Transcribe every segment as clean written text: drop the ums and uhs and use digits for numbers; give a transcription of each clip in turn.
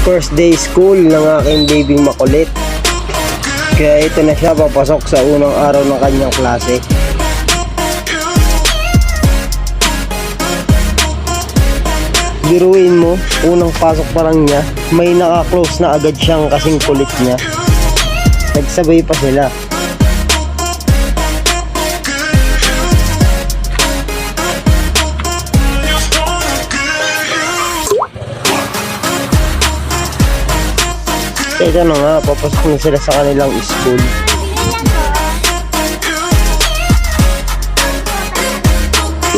First day school ng aking baby makulit. Kaya ito na siya, papasok sa unang araw ng kanyang klase. Biruin mo, unang pasok pa lang niya, may naka-close na agad siyang kasing kulit niya. Nagsabay pa sila. Ito na nga, papasok na sila sa kanilang school.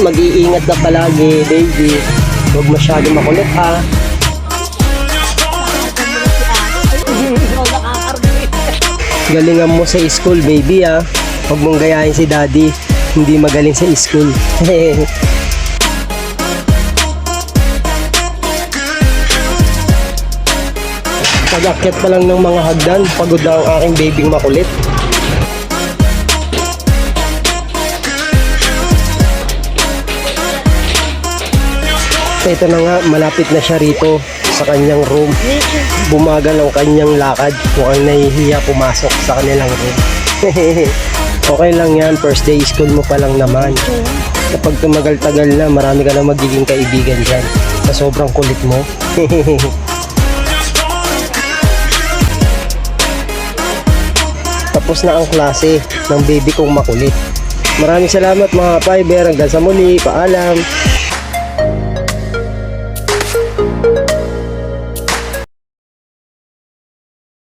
Mag-iingat na palagi, baby. Huwag masyado makulit, ha? Galingan mo sa school, baby, ha? Huwag mong gayahin si daddy. Hindi magaling sa school. Pag-akyat pa lang ng mga hagdan, pagod na ang aking babing makulit. Ito na nga, malapit na siya rito sa kanyang room. Bumagal ang kanyang lakad, mukhang nahihiya pumasok sa kanilang room. Okay lang yan, first day school mo pa lang naman. Kapag tumagal-tagal na, marami ka na magiging kaibigan dyan sa sobrang kulit mo. Tapos na ang klase ng baby kong makulit. Maraming salamat mga Fiber. Hanggang sa muli. Paalam.